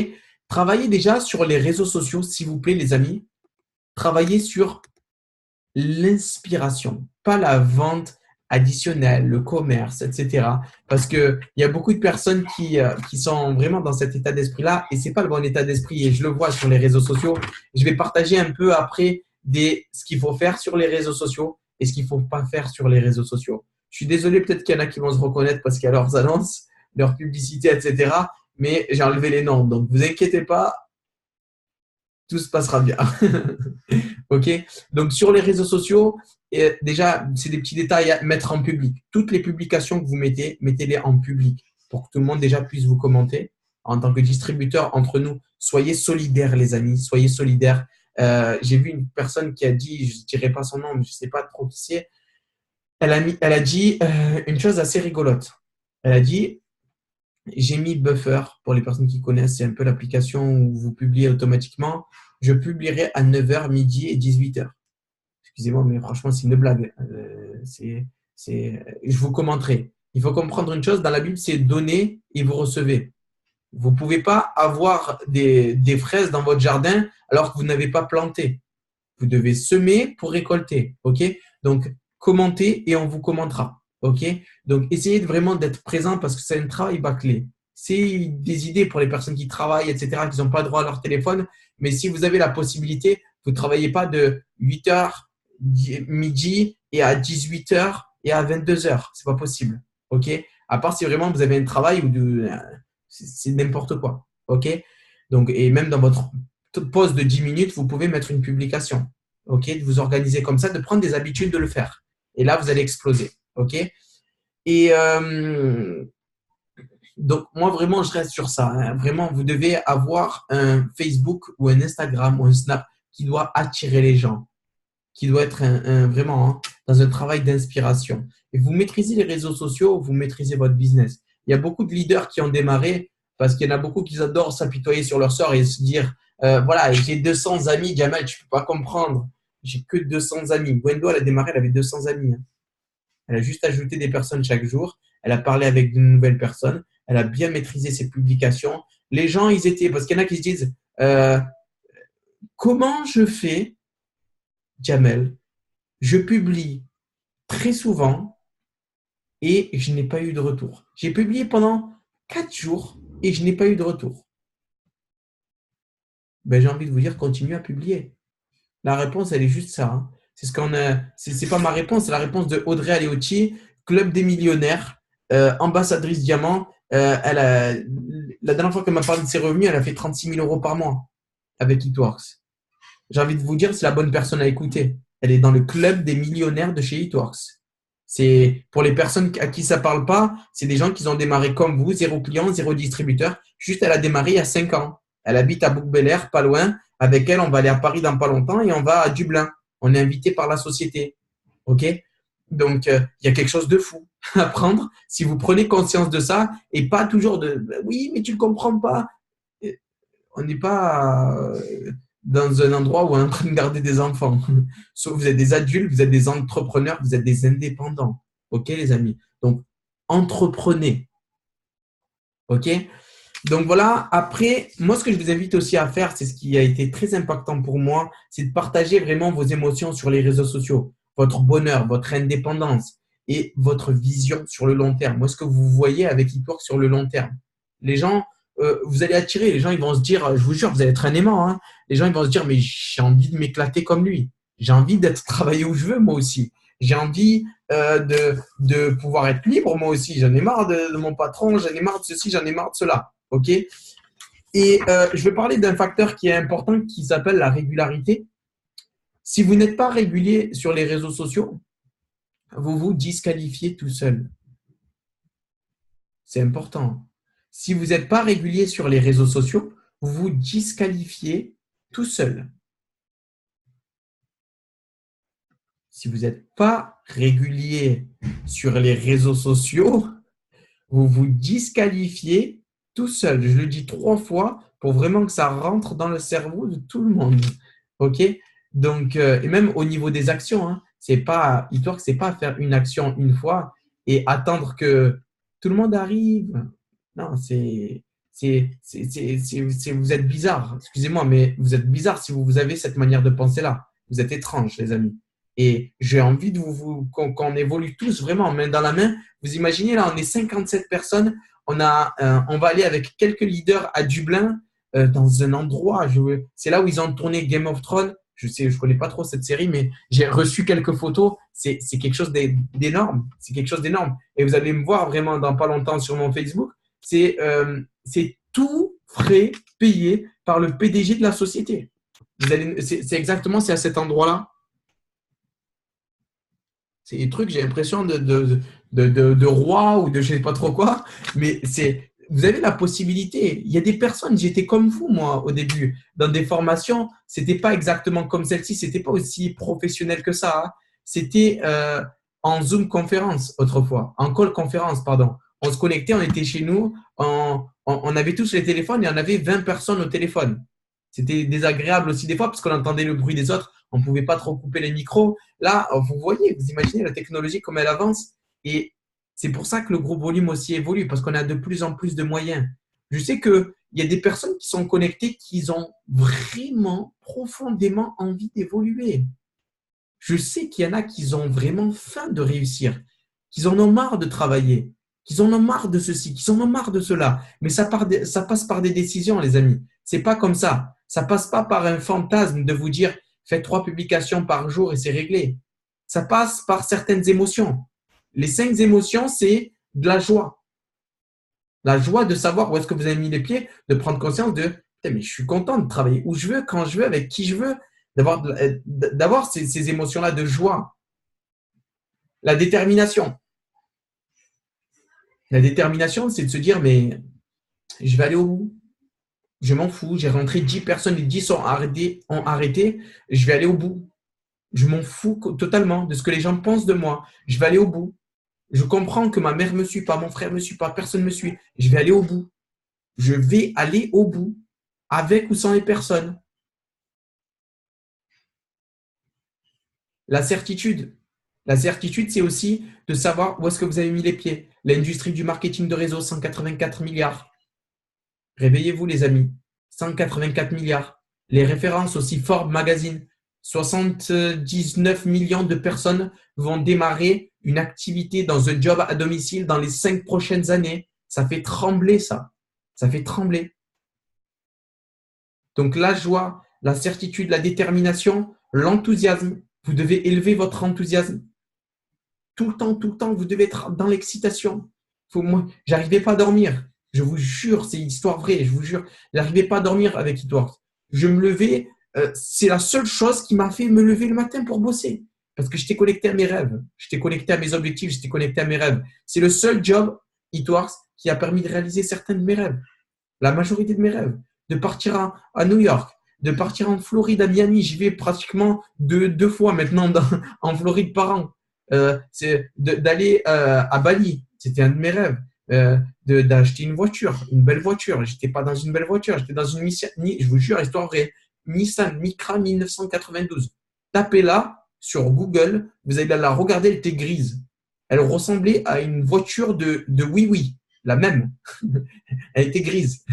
Travaillez déjà sur les réseaux sociaux, s'il vous plaît, les amis. Travaillez sur l'inspiration, pas la vente additionnelle, le commerce, etc. Parce qu'il y a beaucoup de personnes qui sont vraiment dans cet état d'esprit-là et ce n'est pas le bon état d'esprit. Et je le vois sur les réseaux sociaux. Je vais partager un peu après ce qu'il faut faire sur les réseaux sociaux et ce qu'il ne faut pas faire sur les réseaux sociaux. Je suis désolé, peut-être qu'il y en a qui vont se reconnaître parce qu'il y a leurs annonces, leurs publicités, etc. Mais j'ai enlevé les noms. Donc, vous inquiétez pas, tout se passera bien. OK? Donc, sur les réseaux sociaux, déjà, c'est des petits détails à mettre en public. Toutes les publications que vous mettez, mettez-les en public pour que tout le monde déjà puisse vous commenter. En tant que distributeur, entre nous, soyez solidaires, les amis. Soyez solidaires. J'ai vu une personne qui a dit, je ne dirai pas son nom, mais je ne sais pas trop qui c'est. Elle a dit une chose assez rigolote. Elle a dit, j'ai mis Buffer, pour les personnes qui connaissent, c'est un peu l'application où vous publiez automatiquement. Je publierai à 9h, midi et 18h. Excusez-moi, mais franchement, c'est une blague. Je vous commenterai. Il faut comprendre une chose, dans la Bible, c'est donner et vous recevez. Vous ne pouvez pas avoir des fraises dans votre jardin alors que vous n'avez pas planté. Vous devez semer pour récolter. OK? Donc, commentez et on vous commentera. OK? Donc, essayez vraiment d'être présent parce que c'est un travail bâclé. C'est des idées pour les personnes qui travaillent, etc., qui n'ont pas droit à leur téléphone. Mais si vous avez la possibilité, vous ne travaillez pas de 8h midi et à 18h et à 22h. C'est pas possible. OK? À part si vraiment vous avez un travail où c'est n'importe quoi. OK? Donc, et même dans votre pause de 10 minutes, vous pouvez mettre une publication. OK? De vous organiser comme ça, de prendre des habitudes de le faire. Et là, vous allez exploser. OK? Et donc, moi, vraiment, je reste sur ça. Hein. Vraiment, vous devez avoir un Facebook ou un Instagram ou un Snap qui doit attirer les gens, qui doit être vraiment dans un travail d'inspiration. Et vous maîtrisez les réseaux sociaux, vous maîtrisez votre business. Il y a beaucoup de leaders qui ont démarré parce qu'il y en a beaucoup qui adorent s'apitoyer sur leur sort et se dire voilà, j'ai 200 amis, Jamal, tu ne peux pas comprendre. J'ai que 200 amis. Gwendo, elle a démarré, elle avait 200 amis. Hein. Elle a juste ajouté des personnes chaque jour. Elle a parlé avec de nouvelles personnes. Elle a bien maîtrisé ses publications. Les gens, ils étaient… Parce qu'il y en a qui se disent comment je fais, Jamel? Je publie très souvent et je n'ai pas eu de retour. J'ai publié pendant 4 jours et je n'ai pas eu de retour. Ben, j'ai envie de vous dire, continuez à publier. La réponse, elle est juste ça. Hein. C'est ce qu'on a. C'est pas ma réponse, c'est la réponse de Audrey Aleotti, Club des millionnaires, ambassadrice diamant. La dernière fois qu'elle m'a parlé de ses revenus, elle a fait 36 000 € par mois avec Hitworks. J'ai envie de vous dire, c'est la bonne personne à écouter. Elle est dans le club des millionnaires de chez Hitworks. C'est pour les personnes à qui ça ne parle pas, c'est des gens qui ont démarré comme vous, 0 client, 0 distributeur. Juste, elle a démarré il y a 5 ans. Elle habite à Bouc-Bel-Air, pas loin. Avec elle, on va aller à Paris dans pas longtemps et on va à Dublin. On est invité par la société. OK? Donc, il y a quelque chose de fou à prendre si vous prenez conscience de ça et pas toujours de oui, mais tu ne comprends pas. on n'est pas dans un endroit où on est en train de garder des enfants. Sauf vous êtes des adultes, vous êtes des entrepreneurs, vous êtes des indépendants. OK, les amis? Donc, entreprenez. OK? Donc voilà, après, moi, ce que je vous invite aussi à faire, c'est ce qui a été très impactant pour moi, c'est de partager vraiment vos émotions sur les réseaux sociaux, votre bonheur, votre indépendance et votre vision sur le long terme. Moi, ce que vous voyez avec Eatwork sur le long terme. Les gens, vous allez attirer, les gens, ils vont se dire, je vous jure, vous allez être un aimant, hein. Les gens, ils vont se dire, mais j'ai envie de m'éclater comme lui. J'ai envie d'être travaillé où je veux, moi aussi. J'ai envie de pouvoir être libre, moi aussi. J'en ai marre de mon patron, j'en ai marre de ceci, j'en ai marre de cela. OK? Et je vais parler d'un facteur qui est important qui s'appelle la régularité. Si vous n'êtes pas régulier sur les réseaux sociaux, vous vous disqualifiez tout seul. C'est important. Si vous n'êtes pas régulier sur les réseaux sociaux, vous vous disqualifiez tout seul. Si vous n'êtes pas régulier sur les réseaux sociaux, vous vous disqualifiez tout seul. Je le dis 3 fois pour vraiment que ça rentre dans le cerveau de tout le monde. OK? Donc, et même au niveau des actions, hein, c'est pas faire une action une fois et attendre que tout le monde arrive. Non, vous êtes bizarre. Excusez-moi, mais vous êtes bizarre si vous avez cette manière de penser-là. Vous êtes étrange, les amis. Et j'ai envie de qu'on évolue tous vraiment main dans la main. Vous imaginez, là, on est 57 personnes. On va aller avec quelques leaders à Dublin, dans un endroit. C'est là où ils ont tourné Game of Thrones. Je connais pas trop cette série, mais j'ai reçu quelques photos. C'est quelque chose d'énorme. C'est quelque chose d'énorme. Et vous allez me voir vraiment dans pas longtemps sur mon Facebook. C'est tout frais payé par le PDG de la société. C'est exactement, c'est à cet endroit-là. C'est des trucs, j'ai l'impression de roi ou de je ne sais pas trop quoi, mais vous avez la possibilité. Il y a des personnes, j'étais comme vous, moi, au début, dans des formations, ce n'était pas exactement comme celle-ci, ce n'était pas aussi professionnel que ça, hein. C'était en Zoom conférence autrefois, en call conférence, pardon. On se connectait, on était chez nous, on avait tous les téléphones et on avait 20 personnes au téléphone. C'était désagréable aussi des fois parce qu'on entendait le bruit des autres, on ne pouvait pas trop couper les micros. Là, vous voyez, vous imaginez la technologie comme elle avance et c'est pour ça que le groupe volume aussi évolue parce qu'on a de plus en plus de moyens. Je sais qu'il y a des personnes qui sont connectées qui ont vraiment profondément envie d'évoluer. Je sais qu'il y en a qui ont vraiment faim de réussir, qui en ont marre de travailler, qui en ont marre de ceci, qui en ont marre de cela. Mais ça passe par des décisions, les amis. C'est pas comme ça. Ça passe pas par un fantasme de vous dire faites 3 publications par jour et c'est réglé. Ça passe par certaines émotions. Les 5 émotions, c'est de la joie. La joie de savoir où est-ce que vous avez mis les pieds, de prendre conscience de mais je suis content de travailler où je veux, quand je veux, avec qui je veux, d'avoir ces émotions-là de joie. La détermination. La détermination, c'est de se dire mais je vais aller au bout. Je m'en fous, j'ai rentré 10 personnes et 10 ont arrêté, je vais aller au bout. Je m'en fous totalement de ce que les gens pensent de moi. Je vais aller au bout. Je comprends que ma mère ne me suit pas, mon frère ne me suit pas, personne ne me suit. Je vais aller au bout. Je vais aller au bout, avec ou sans les personnes. La certitude. La certitude, c'est aussi de savoir où est-ce que vous avez mis les pieds. L'industrie du marketing de réseau, 184 milliards. Réveillez-vous, les amis. 184 milliards. Les références aussi, Forbes Magazine. 79 millions de personnes vont démarrer une activité dans un job à domicile dans les 5 prochaines années. Ça fait trembler ça. Ça fait trembler. Donc la joie, la certitude, la détermination, l'enthousiasme. Vous devez élever votre enthousiasme. Tout le temps, vous devez être dans l'excitation. Moi, j'arrivais pas à dormir. Je vous jure, c'est une histoire vraie, je vous jure. J'arrivais pas à dormir avec Eatworks. Je me levais, c'est la seule chose qui m'a fait me lever le matin pour bosser. Parce que j'étais connecté à mes rêves. J'étais connecté à mes objectifs, j'étais connecté à mes rêves. C'est le seul job, Eatworks, qui a permis de réaliser certains de mes rêves. La majorité de mes rêves. De partir à New York, de partir en Floride, à Miami. J'y vais pratiquement deux fois maintenant en Floride par an. C'est d'aller à Bali. C'était un de mes rêves. d'acheter une voiture, une belle voiture. J'étais pas dans une belle voiture, j'étais dans une je vous jure, histoire vraie, Nissan Micra 1992. Tapez là sur Google, vous allez la regarder, elle était grise. Elle ressemblait à une voiture de Oui Oui, la même. Elle était grise.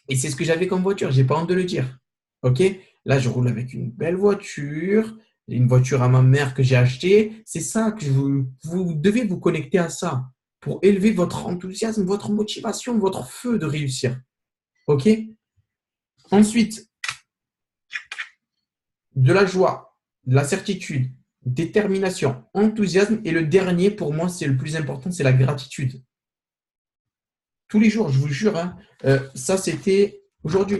Et c'est ce que j'avais comme voiture, j'ai pas honte de le dire. Ok? Là, je roule avec une belle voiture, une voiture à ma mère que j'ai achetée. C'est ça que vous devez vous connecter à ça pour élever votre enthousiasme, votre motivation, votre feu de réussir. Ok? Ensuite, de la joie, de la certitude, détermination, enthousiasme. Et le dernier, pour moi, c'est le plus important, c'est la gratitude. Tous les jours, je vous jure, hein, ça c'était aujourd'hui.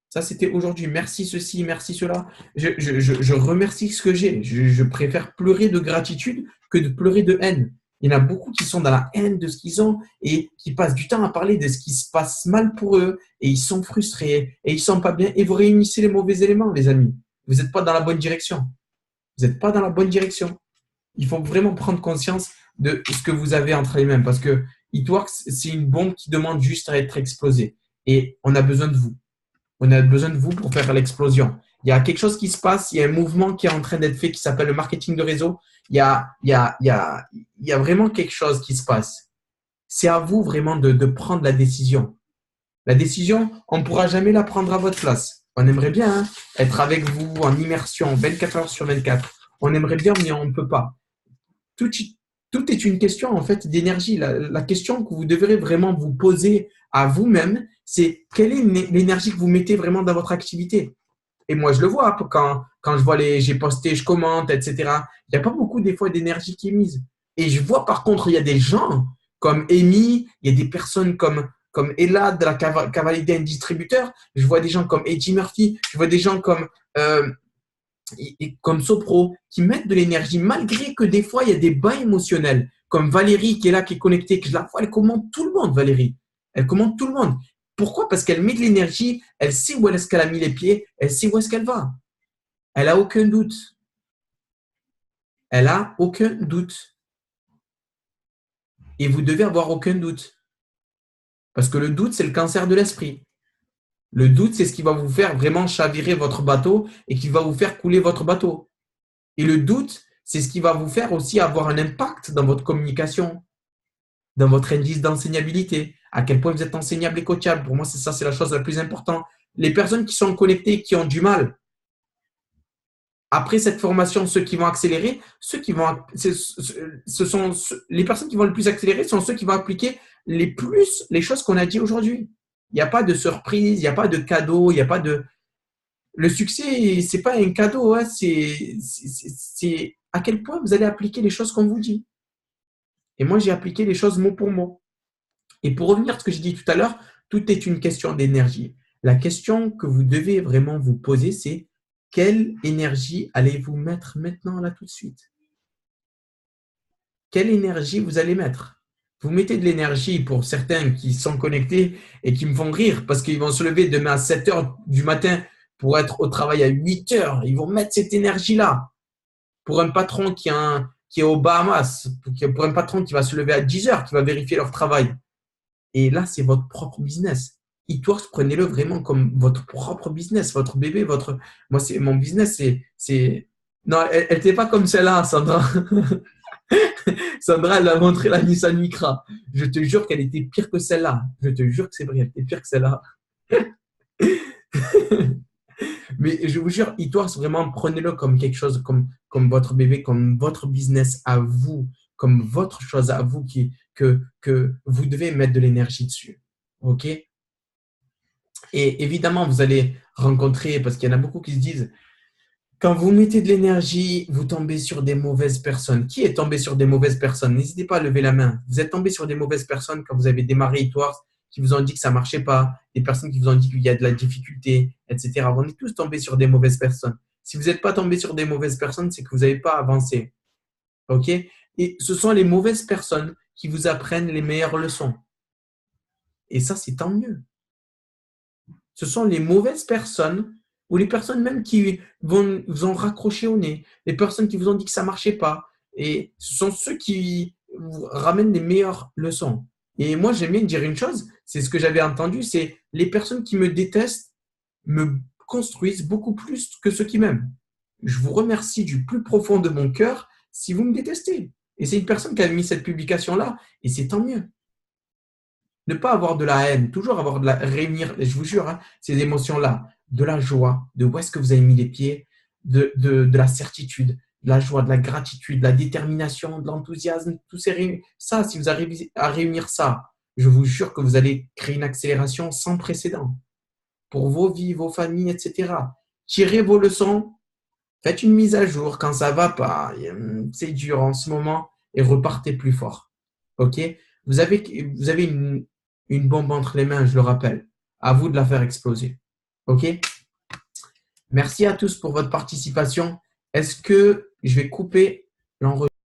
Ça, c'était aujourd'hui. Merci ceci, merci cela. Je remercie ce que j'ai. Je préfère pleurer de gratitude que de pleurer de haine. Il y en a beaucoup qui sont dans la haine de ce qu'ils ont et qui passent du temps à parler de ce qui se passe mal pour eux et ils sont frustrés et ils ne sont pas bien et vous réunissez les mauvais éléments, les amis. Vous n'êtes pas dans la bonne direction. Vous n'êtes pas dans la bonne direction. Il faut vraiment prendre conscience de ce que vous avez entre les mains parce que Eatworks, c'est une bombe qui demande juste à être explosée et on a besoin de vous. On a besoin de vous pour faire l'explosion. Il y a quelque chose qui se passe, il y a un mouvement qui est en train d'être fait qui s'appelle le marketing de réseau. Il y a vraiment quelque chose qui se passe. C'est à vous vraiment de prendre la décision. La décision, on ne pourra jamais la prendre à votre place. On aimerait bien être avec vous en immersion 24 heures sur 24. On aimerait bien, mais on ne peut pas. Tout, tout est une question en fait d'énergie. La question que vous devrez vraiment vous poser à vous-même, c'est quelle est l'énergie que vous mettez vraiment dans votre activité. Et moi, je le vois quand je vois j'ai posté, je commente, etc. Il n'y a pas beaucoup des fois d'énergie qui est mise. Et je vois par contre, il y a des gens comme Amy, il y a des personnes comme Ella de la Cavalidé Distributeur. Je vois des gens comme Eddie Murphy. Je vois des gens comme Sopro, qui mettent de l'énergie, malgré que des fois, il y a des bains émotionnels, comme Valérie qui est là, qui est connectée, que je la vois, elle commente tout le monde, Valérie. Elle commente tout le monde. Pourquoi? Parce qu'elle met de l'énergie, elle sait où est-ce qu'elle a mis les pieds, elle sait où est-ce qu'elle va. Elle n'a aucun doute. Elle n'a aucun doute. Et vous devez avoir aucun doute. Parce que le doute, c'est le cancer de l'esprit. Le doute, c'est ce qui va vous faire vraiment chavirer votre bateau et qui va vous faire couler votre bateau. Et le doute, c'est ce qui va vous faire aussi avoir un impact dans votre communication, dans votre indice d'enseignabilité, à quel point vous êtes enseignable et coachable. Pour moi, c'est la chose la plus importante. Les personnes qui sont connectées, qui ont du mal, après cette formation, ceux qui vont accélérer, les personnes qui vont le plus accélérer sont ceux qui vont appliquer les choses qu'on a dit aujourd'hui. Il n'y a pas de surprise, il n'y a pas de cadeau, il n'y a pas de… Le succès, c'est pas un cadeau, hein, c'est à quel point vous allez appliquer les choses qu'on vous dit. Et moi, j'ai appliqué les choses mot pour mot. Et pour revenir à ce que j'ai dit tout à l'heure, tout est une question d'énergie. La question que vous devez vraiment vous poser, c'est quelle énergie allez-vous mettre maintenant, là, tout de suite? Quelle énergie vous allez mettre? Vous mettez de l'énergie pour certains qui sont connectés et qui me font rire parce qu'ils vont se lever demain à 7 heures du matin pour être au travail à 8 heures. Ils vont mettre cette énergie-là. Pour un patron qui est aux Bahamas, pour un patron qui va se lever à 10 heures, qui va vérifier leur travail. Et là, c'est votre propre business. Eatworks, prenez-le vraiment comme votre propre business, votre bébé, Moi, c'est mon business, c'est… Non, elle n'était pas comme celle-là, Sandra. Sandra, elle a montré la Nissan Micra. Je te jure qu'elle était pire que celle-là. Je te jure que c'est vrai, elle était pire que celle-là. Mais je vous jure, Eatworks, vraiment, prenez-le comme quelque chose, comme votre bébé, comme votre business à vous, comme votre chose à vous que vous devez mettre de l'énergie dessus. OK? Et évidemment, vous allez rencontrer, parce qu'il y en a beaucoup qui se disent, quand vous mettez de l'énergie, vous tombez sur des mauvaises personnes. Qui est tombé sur des mauvaises personnes? N'hésitez pas à lever la main. Vous êtes tombé sur des mauvaises personnes quand vous avez démarré Eatworks, qui vous ont dit que ça ne marchait pas, des personnes qui vous ont dit qu'il y a de la difficulté, etc. On est tous tombés sur des mauvaises personnes. Si vous n'êtes pas tombé sur des mauvaises personnes, c'est que vous n'avez pas avancé. OK? Et ce sont les mauvaises personnes qui vous apprennent les meilleures leçons. Et ça, c'est tant mieux. Ce sont les mauvaises personnes ou les personnes même qui vous ont raccroché au nez, les personnes qui vous ont dit que ça ne marchait pas. Et ce sont ceux qui ramène les meilleures leçons. Et moi, j'aime bien dire une chose, c'est ce que j'avais entendu, c'est les personnes qui me détestent me construisent beaucoup plus que ceux qui m'aiment. Je vous remercie du plus profond de mon cœur si vous me détestez. Et c'est une personne qui a mis cette publication-là, et c'est tant mieux. Ne pas avoir de la haine, toujours avoir de la réunir, je vous jure, hein, ces émotions-là, de la joie, de où est-ce que vous avez mis les pieds, de la certitude, de la joie, de la gratitude, de la détermination, de l'enthousiasme, tous ces ça, si vous arrivez à réunir ça, je vous jure que vous allez créer une accélération sans précédent pour vos vies, vos familles, etc. Tirez vos leçons, faites une mise à jour quand ça va pas, c'est dur en ce moment, et repartez plus fort. Ok? Vous avez une bombe entre les mains, je le rappelle. À vous de la faire exploser. Ok? Merci à tous pour votre participation. Est-ce que je vais couper l'enregistrement?